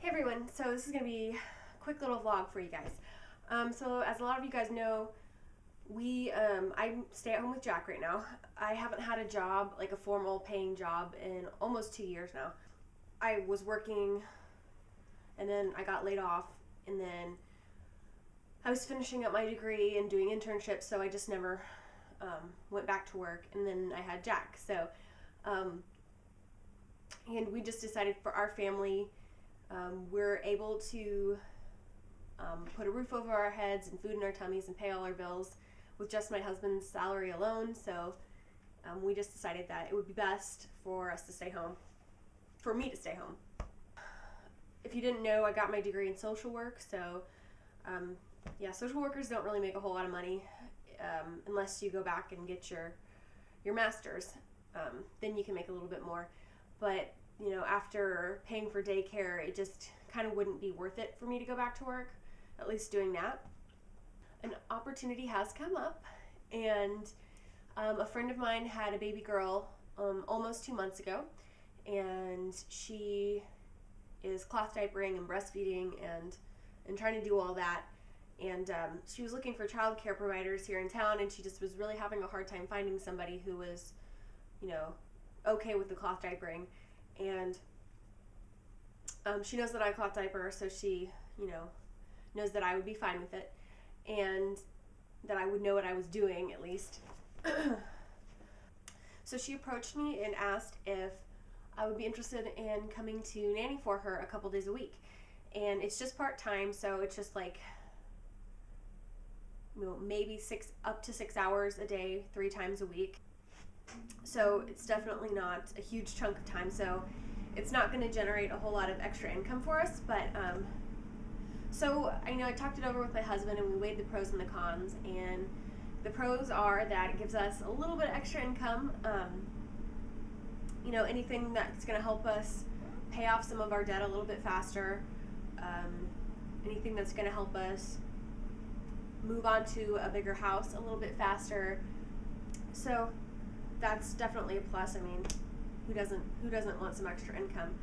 Hey everyone, so this is going to be a quick little vlog for you guys. So as a lot of you guys know, I stay at home with Jack right now. I haven't had a job, like a formal paying job, in almost 2 years now. I was working and then I got laid off, and then I was finishing up my degree and doing internships, so I just never went back to work. And then I had Jack, so and we just decided for our family, we're able to put a roof over our heads and food in our tummies and pay all our bills with just my husband's salary alone. So we just decided that it would be best for us to stay home, for me to stay home. If you didn't know, I got my degree in social work. So yeah, social workers don't really make a whole lot of money unless you go back and get your master's. Then you can make a little bit more. But you know, after paying for daycare, it just kind of wouldn't be worth it for me to go back to work, at least doing that. An opportunity has come up, and a friend of mine had a baby girl almost 2 months ago, and she is cloth diapering and breastfeeding and trying to do all that. And she was looking for child care providers here in town, and she just was really having a hard time finding somebody who was, you know, okay with the cloth diapering. And she knows that I cloth diaper, so she, you know, knows that I would be fine with it, and that I would know what I was doing, at least. So she approached me and asked if I would be interested in coming to nanny for her a couple days a week. And it's just part-time, so it's just like, you know, maybe up to 6 hours a day, 3 times a week. So it's definitely not a huge chunk of time, so it's not going to generate a whole lot of extra income for us. But so I talked it over with my husband, and we weighed the pros and the cons. And the pros are that it gives us a little bit of extra income. You know, anything that's going to help us pay off some of our debt a little bit faster. Anything that's going to help us move on to a bigger house a little bit faster. So that's definitely a plus. I mean, who doesn't want some extra income?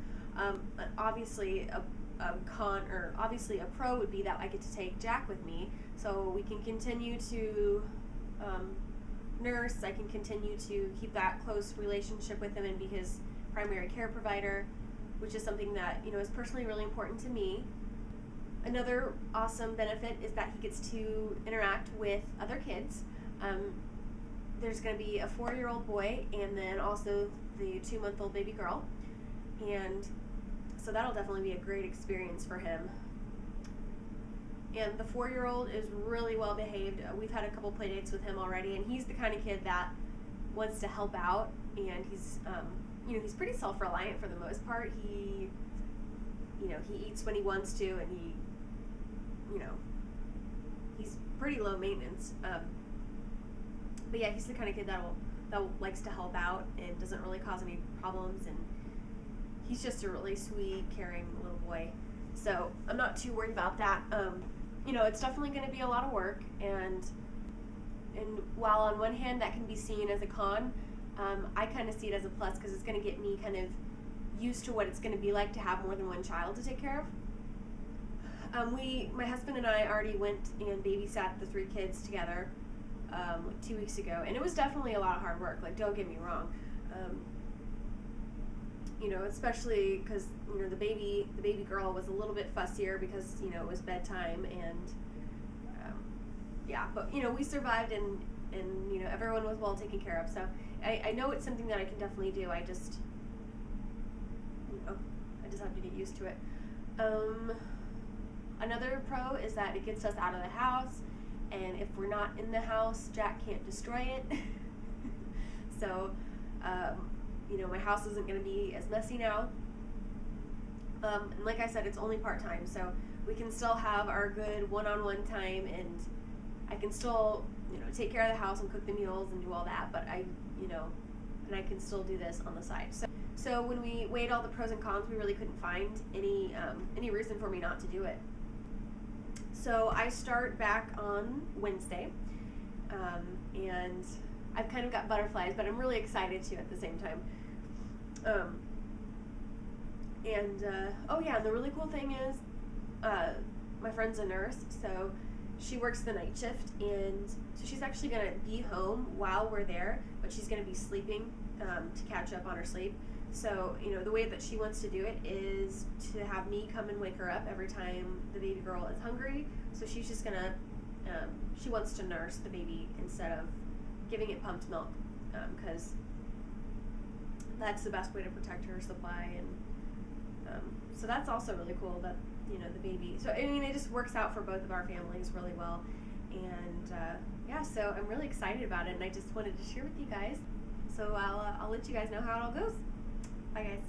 Obviously a con, or obviously a pro, would be that I get to take Jack with me, so we can continue to nurse. I can continue to keep that close relationship with him and be his primary care provider, which is something that, you know, is personally really important to me. Another awesome benefit is that he gets to interact with other kids. There's going to be a 4-year-old boy, and then also the 2-month-old baby girl, and so that'll definitely be a great experience for him. And the 4-year-old is really well behaved. We've had a couple play dates with him already, and he's the kind of kid that wants to help out, and he's you know, he's pretty self-reliant for the most part. He, you know, he eats when he wants to, and he, you know, he's pretty low maintenance. But yeah, he's the kind of kid that likes to help out and doesn't really cause any problems, and he's just a really sweet, caring little boy. So I'm not too worried about that. You know, it's definitely going to be a lot of work, and while on one hand that can be seen as a con, I kind of see it as a plus, because it's going to get me kind of used to what it's going to be like to have more than one child to take care of. My husband and I already went and babysat the 3 kids together like 2 weeks ago, and it was definitely a lot of hard work. Like, don't get me wrong. You know, especially because, you know, the baby girl was a little bit fussier because, you know, it was bedtime, and yeah, but you know, we survived, and you know, everyone was well taken care of. So I know it's something that I can definitely do. I just, you know, I just have to get used to it. Another pro is that it gets us out of the house, and if we're not in the house, Jack can't destroy it. So you know, my house isn't going to be as messy now. And like I said, it's only part-time, so we can still have our good one-on-one time, and I can still, you know, take care of the house and cook the meals and do all that, but you know, and I can still do this on the side. So when we weighed all the pros and cons, we really couldn't find any reason for me not to do it. So I start back on Wednesday, and I've kind of got butterflies, but I'm really excited too at the same time. And oh yeah, and the really cool thing is, my friend's a nurse, so she works the night shift, and so she's actually gonna be home while we're there, but she's gonna be sleeping to catch up on her sleep. So, you know, the way that she wants to do it is to have me come and wake her up every time the baby girl is hungry. So she's just gonna, she wants to nurse the baby instead of giving it pumped milk, because that's the best way to protect her supply. And so that's also really cool that, you know, the baby, so I mean, it just works out for both of our families really well. And yeah, so I'm really excited about it, and I just wanted to share with you guys. So I'll let you guys know how it all goes. Bye, guys.